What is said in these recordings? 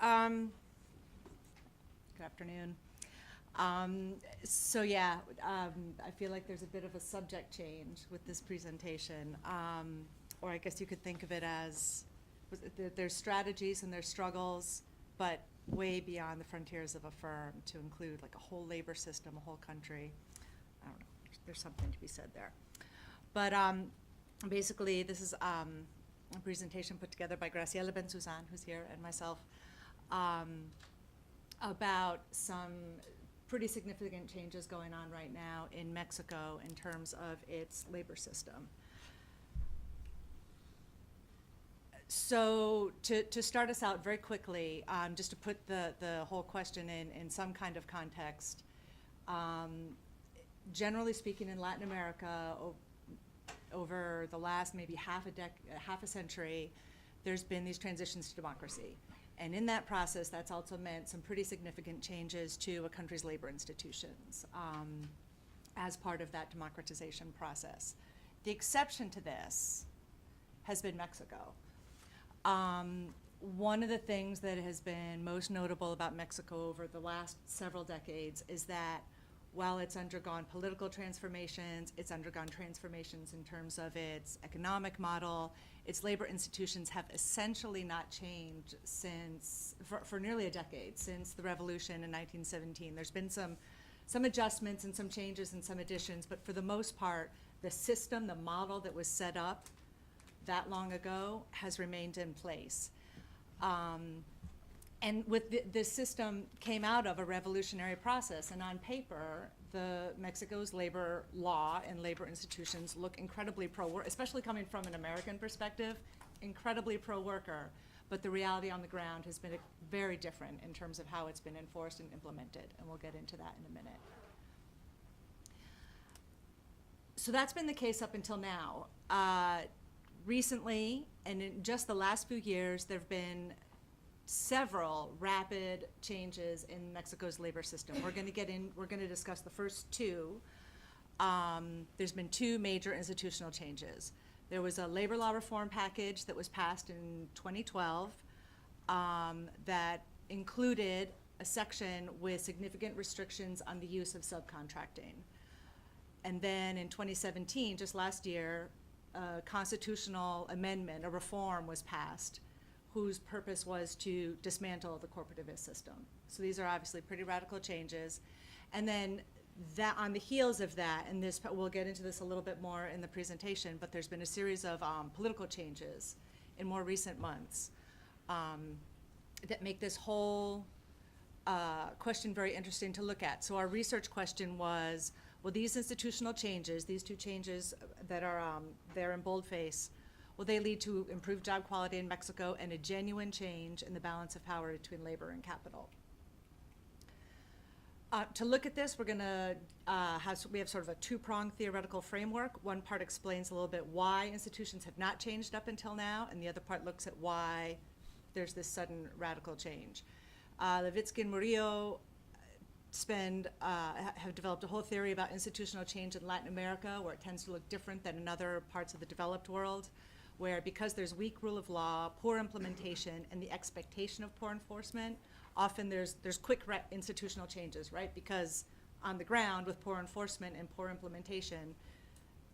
Good afternoon. I feel like there's a bit of a subject change with this presentation, or I guess you could think of it as there's strategies and there's struggles, but way beyond the frontiers of a firm to include like a whole labor system, a whole country. I don't know, there's something to be said there. But basically, this is a presentation put together by Graciela Bensusan, who's here, and myself, about some pretty significant changes going on right now in Mexico in terms of its labor system. So to start us out very quickly, just to put the whole question in some kind of context, generally speaking, in Latin America, over the last maybe half a century, there's been these transitions to democracy. And in that process, that's also meant some pretty significant changes to a country's labor institutions as part of that democratization process. The exception to this has been Mexico. One of the things that has been most notable about Mexico over the last several decades is that while it's undergone political transformations, it's undergone transformations in terms of its economic model, its labor institutions have essentially not changed for nearly a decade, since the revolution in 1917. There's been some adjustments and some changes and some additions, but for the most part, the system, the model that was set up that long ago has remained in place. And with this system came out of a revolutionary process, and on paper, Mexico's labor law and labor institutions look incredibly pro-worker, especially coming from an American perspective, incredibly pro-worker. But the reality on the ground has been very different in terms of how it's been enforced and implemented, and we'll get into that in a minute. So that's been the case up until now. Recently, and in just the last few years, there have been several rapid changes in Mexico's labor system. We're going to discuss the first two. There's been two major institutional changes. There was a labor law reform package that was passed in 2012 that included a section with significant restrictions on the use of subcontracting. And then in 2017, just last year, a constitutional amendment, a reform was passed whose purpose was to dismantle the corporativist system. So these are obviously pretty radical changes. And then that, on the heels of that, and we'll get into this a little bit more in the presentation, but there's been a series of political changes in more recent months that make this whole question very interesting to look at. So our research question was, will these institutional changes, these two changes that are there in boldface, will they lead to improved job quality in Mexico and a genuine change in the balance of power between labor and capital? To look at this, we have sort of a two-pronged theoretical framework. One part explains a little bit why institutions have not changed up until now, and the other part looks at why there's this sudden radical change. Levitsky and Murillo have developed a whole theory about institutional change in Latin America, where it tends to look different than in other parts of the developed world, where because there's weak rule of law, poor implementation, and the expectation of poor enforcement, often there's quick institutional changes, right? Because on the ground, with poor enforcement and poor implementation,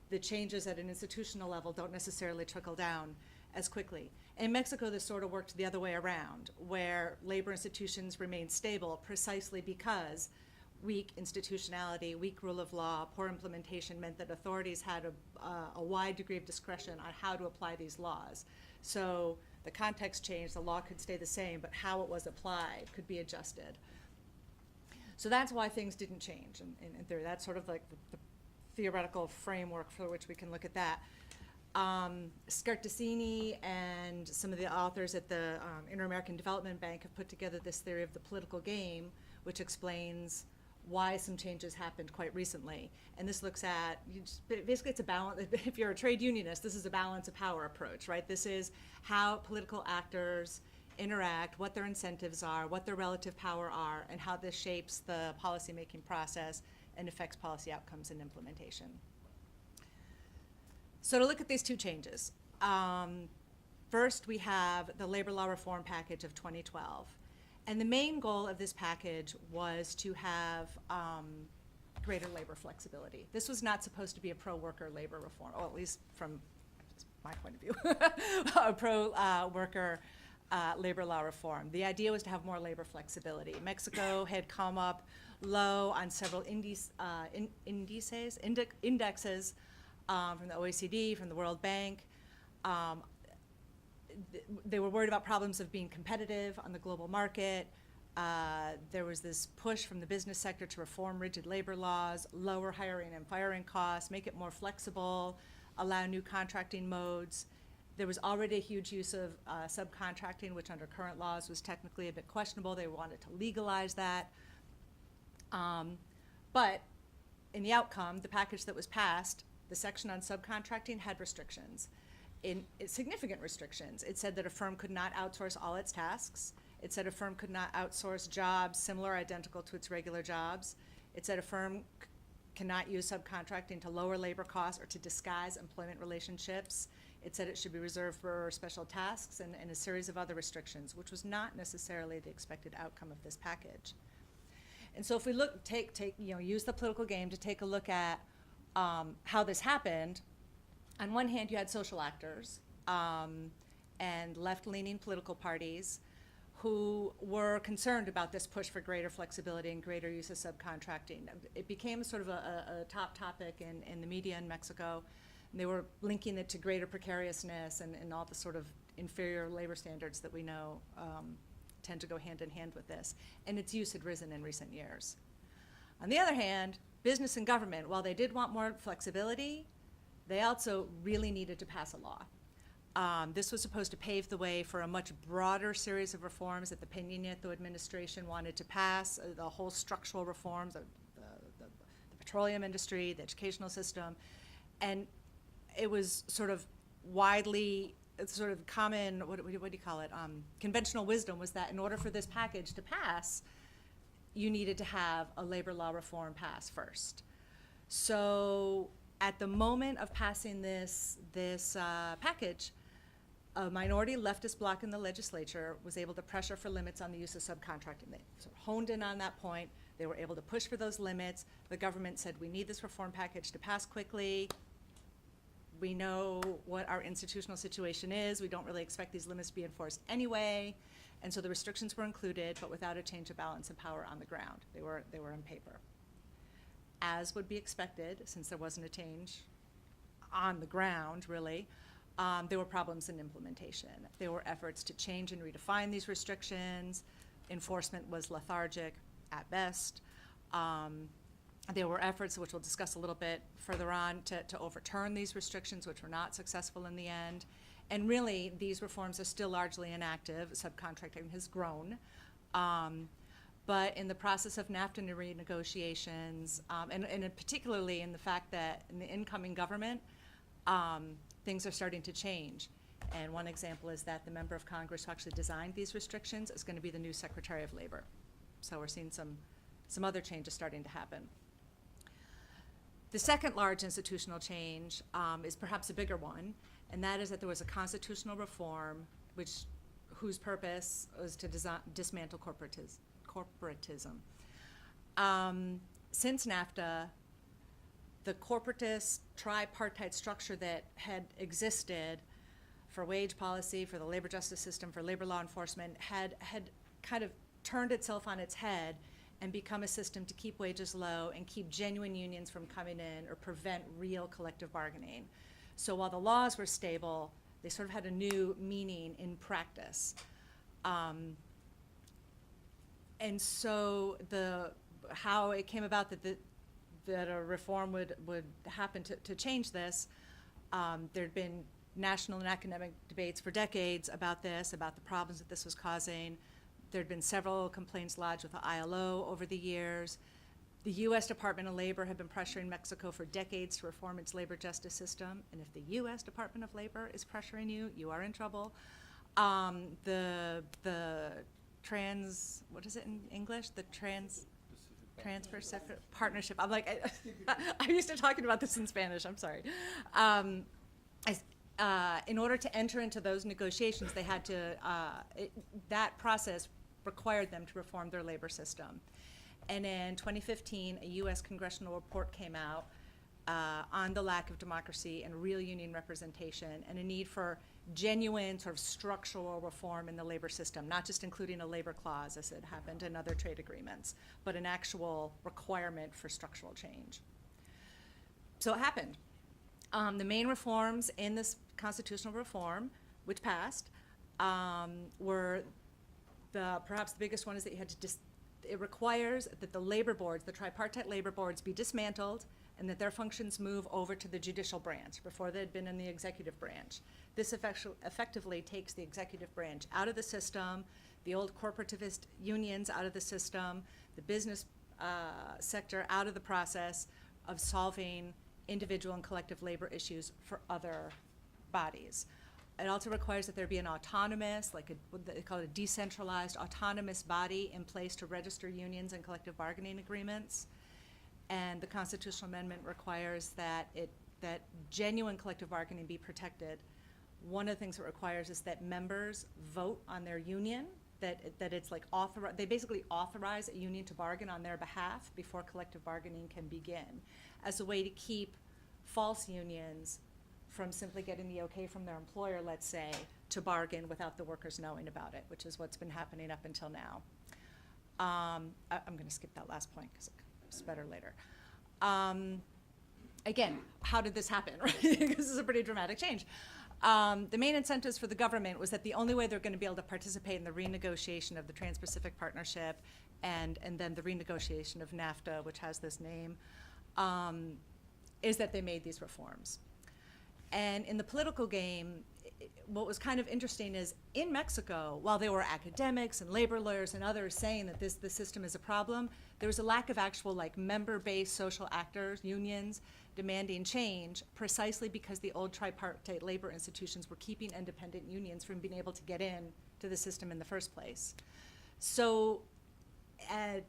the changes at an institutional level don't necessarily trickle down as quickly. In Mexico, this sort of worked the other way around, where labor institutions remained stable precisely because weak institutionality, weak rule of law, poor implementation meant that authorities had a wide degree of discretion on how to apply these laws. So the context changed, the law could stay the same, but how it was applied could be adjusted. So that's why things didn't change in theory. That's sort of like the theoretical framework for which we can look at that. Scartazzini and some of the authors at the Inter-American Development Bank have put together this theory of the political game, which explains why some changes happened quite recently. And this looks at, basically it's a balance, if you're a trade unionist, this is a balance of power approach, right? This is how political actors interact, what their incentives are, what their relative power are, and how this shapes the policymaking process and affects policy outcomes and implementation. So to look at these two changes, first we have the labor law reform package of 2012. And the main goal of this package was to have greater labor flexibility. This was not supposed to be a pro-worker labor reform, or at least from my point of view, a pro-worker labor law reform. The idea was to have more labor flexibility. Mexico had come up low on several indexes from the OECD, from the World Bank. They were worried about problems of being competitive on the global market. There was this push from the business sector to reform rigid labor laws, lower hiring and firing costs, make it more flexible, allow new contracting modes. There was already a huge use of subcontracting, which under current laws was technically a bit questionable. They wanted to legalize that. But in the outcome, the package that was passed, the section on subcontracting had restrictions, significant restrictions. It said that a firm could not outsource all its tasks. It said a firm could not outsource jobs similar or identical to its regular jobs. It said a firm cannot use subcontracting to lower labor costs or to disguise employment relationships. It said it should be reserved for special tasks and a series of other restrictions, which was not necessarily the expected outcome of this package. And so if we look, use the political game to take a look at how this happened. On one hand, you had social actors and left-leaning political parties who were concerned about this push for greater flexibility and greater use of subcontracting. It became sort of a top topic in the media in Mexico. And they were linking it to greater precariousness and all the sort of inferior labor standards that we know tend to go hand in hand with this. And its use had risen in recent years. On the other hand, business and government, while they did want more flexibility, they also really needed to pass a law. This was supposed to pave the way for a much broader series of reforms that the Peña Nieto administration wanted to pass, the whole structural reforms of the petroleum industry, the educational system. And it was sort of widely, sort of common, what do you call it, conventional wisdom was that in order for this package to pass, you needed to have a labor law reform pass first. So at the moment of passing this package, a minority leftist bloc in the legislature was able to pressure for limits on the use of subcontracting. They sort of honed in on that point. They were able to push for those limits. The government said, we need this reform package to pass quickly. We know what our institutional situation is. We don't really expect these limits to be enforced anyway. And so the restrictions were included, but without a change of balance of power on the ground. They were on paper. As would be expected, since there wasn't a change on the ground, really, there were problems in implementation. There were efforts to change and redefine these restrictions. Enforcement was lethargic at best. There were efforts, which we'll discuss a little bit further on, to overturn these restrictions, which were not successful in the end. And really, these reforms are still largely inactive. Subcontracting has grown. But in the process of NAFTA renegotiations, and particularly in the fact that in the incoming government, things are starting to change. And one example is that the member of Congress who actually designed these restrictions is going to be the new Secretary of Labor. So we're seeing some other changes starting to happen. The second large institutional change is perhaps a bigger one, and that is that there was a constitutional reform whose purpose was to dismantle corporatism. Since NAFTA, the corporatist tripartite structure that had existed for wage policy, for the labor justice system, for labor law enforcement, had kind of turned itself on its head and become a system to keep wages low and keep genuine unions from coming in or prevent real collective bargaining. So while the laws were stable, they sort of had a new meaning in practice. And so how it came about that a reform would happen to change this, there'd been national and academic debates for decades about this, about the problems that this was causing. There'd been several complaints lodged with the ILO over the years. The U.S. Department of Labor had been pressuring Mexico for decades to reform its labor justice system, and if the U.S. Department of Labor is pressuring you, you are in trouble. The what is it in English? The Trans-Pacific Partnership. I'm like, I'm used to talking about this in Spanish, I'm sorry. In order to enter into those negotiations, they had to, that process required them to reform their labor system. And in 2015, a US congressional report came out on the lack of democracy and real union representation and a need for genuine sort of structural reform in the labor system, not just including a labor clause as it happened in other trade agreements, but an actual requirement for structural change. So it happened. The main reforms in this constitutional reform, which passed, were perhaps the biggest one is that you had to it requires that the labor boards, the tripartite labor boards, be dismantled and that their functions move over to the judicial branch. Before they had been in the executive branch. This effectively takes the executive branch out of the system, the old corporativist unions out of the system, the business sector out of the process of solving individual and collective labor issues for other bodies. It also requires that there be an autonomous, what they call it a decentralized, autonomous body in place to register unions and collective bargaining agreements. And the constitutional amendment requires that genuine collective bargaining be protected. One of the things it requires is that members vote on their union, that it's like they basically authorize a union to bargain on their behalf before collective bargaining can begin, as a way to keep false unions from simply getting the okay from their employer, let's say, to bargain without the workers knowing about it, which is what's been happening up until now. I'm going to skip that last point because it's better later. Again, how did this happen? Right? This is a pretty dramatic change. The main incentives for the government was that the only way they're going to be able to participate in the renegotiation of the Trans-Pacific Partnership and then the renegotiation of NAFTA, which has this name, is that they made these reforms. And in the political game, what was kind of interesting is in Mexico, while there were academics and labor lawyers and others saying that the system is a problem, there was a lack of actual member-based social actors, unions, demanding change precisely because the old tripartite labor institutions were keeping independent unions from being able to get in to the system in the first place. So there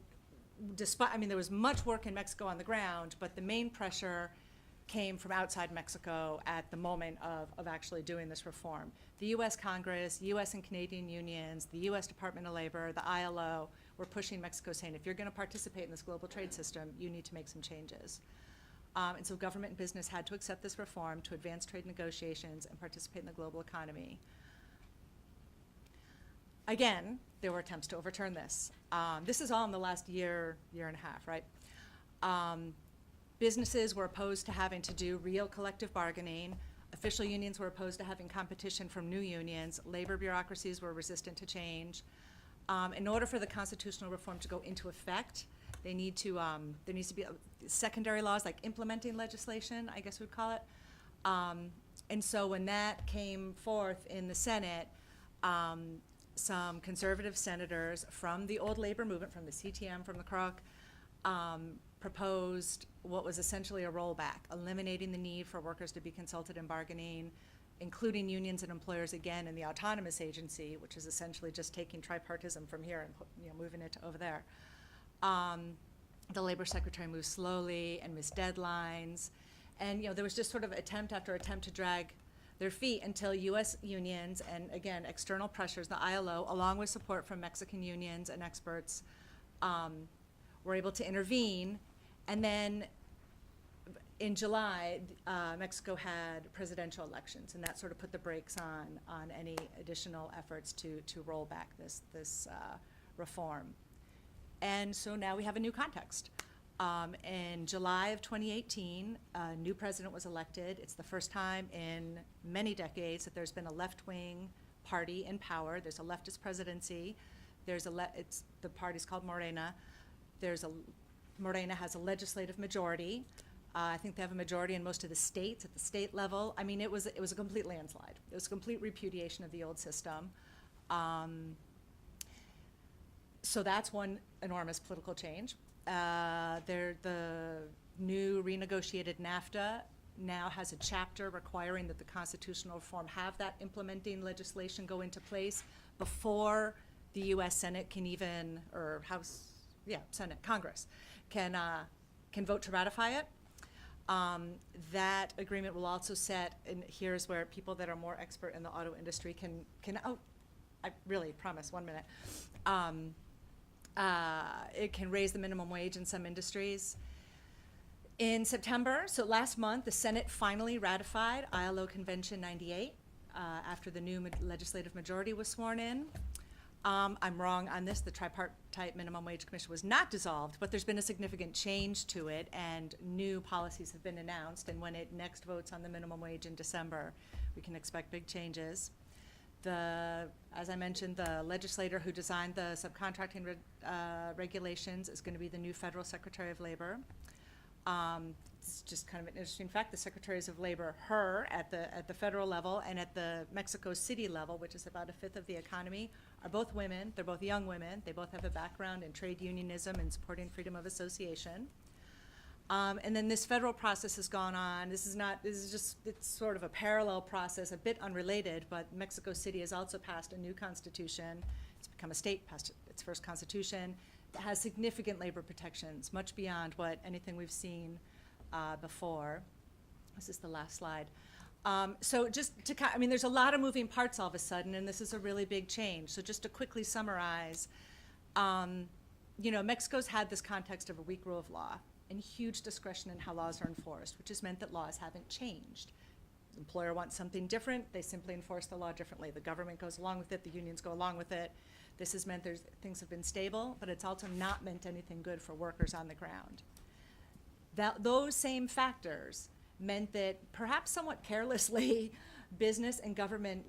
was much work in Mexico on the ground, but the main pressure came from outside Mexico at the moment of actually doing this reform. The US Congress, US and Canadian unions, the US Department of Labor, the ILO were pushing Mexico saying, if you're going to participate in this global trade system, you need to make some changes. And so government and business had to accept this reform to advance trade negotiations and participate in the global economy. Again, there were attempts to overturn this. This is all in the last year and a half, right? Businesses were opposed to having to do real collective bargaining. Official unions were opposed to having competition from new unions. Labor bureaucracies were resistant to change. In order for the constitutional reform to go into effect, there needs to be secondary laws like implementing legislation, I guess we'd call it. And so when that came forth in the Senate, some conservative senators from the old labor movement, from the CTM, from the CROC, proposed what was essentially a rollback, eliminating the need for workers to be consulted in bargaining, including unions and employers again in the autonomous agency, which is essentially just taking tripartism from here and moving it to over there. The labor secretary moved slowly and missed deadlines, and there was just sort of attempt after attempt to drag their feet until U.S. unions and again external pressures, the ILO, along with support from Mexican unions and experts, were able to intervene. And then in July, Mexico had presidential elections, and that sort of put the brakes on any additional efforts to roll back this reform. And so now we have a new context. In July of 2018, a new president was elected. It's the first time in many decades that there's been a left-wing party in power. There's a leftist presidency. The party's called Morena. Morena has a legislative majority. I think they have a majority in most of the states at the state level. I mean, it was a complete landslide. It was a complete repudiation of the old system. So that's one enormous political change. The new renegotiated NAFTA now has a chapter requiring that the constitutional reform have that implementing legislation go into place before the U.S. Senate can even, or Congress can vote to ratify it. That agreement will also set, and here's where people that are more expert in the auto industry can I really promise, 1 minute. It can raise the minimum wage in some industries. In September, so last month, the Senate finally ratified ILO Convention 98 after the new legislative majority was sworn in. I'm wrong on this. The Tripartite Minimum Wage Commission was not dissolved, but there's been a significant change to it, and new policies have been announced. And when it next votes on the minimum wage in December, we can expect big changes. As I mentioned, the legislator who designed the subcontracting regulations is going to be the new Federal Secretary of Labor. It's just kind of an interesting fact. The Secretaries of Labor, at the federal level and at the Mexico City level, which is about 1/5 of the economy, are both women. They're both young women. They both have a background in trade unionism and supporting freedom of association. And then this federal process has gone on. This is just, it's sort of a parallel process, a bit unrelated, but Mexico City has also passed a new constitution. It's become a state, passed its first constitution that has significant labor protections, much beyond what anything we've seen before. This is the last slide. So just to, there's a lot of moving parts all of a sudden, and this is a really big change. So just to quickly summarize, Mexico's had this context of a weak rule of law and huge discretion in how laws are enforced, which has meant that laws haven't changed. The employer wants something different, they simply enforce the law differently. The government goes along with it, the unions go along with it. This has meant things have been stable, but it's also not meant anything good for workers on the ground. Those same factors meant that perhaps somewhat carelessly, business and government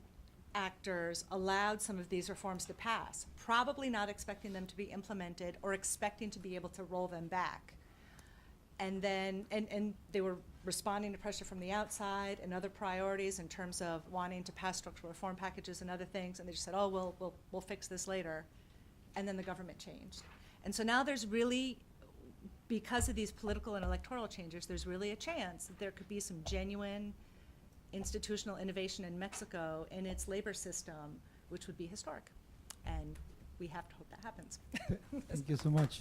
actors allowed some of these reforms to pass, probably not expecting them to be implemented or expecting to be able to roll them back. And then, and they were responding to pressure from the outside and other priorities in terms of wanting to pass structural reform packages and other things, and they just said, oh, we'll fix this later. And then the government changed. And so now there's really, because of these political and electoral changes, there's really a chance that there could be some genuine institutional innovation in Mexico in its labor system, which would be historic. And we have to hope that happens. Thank you so much.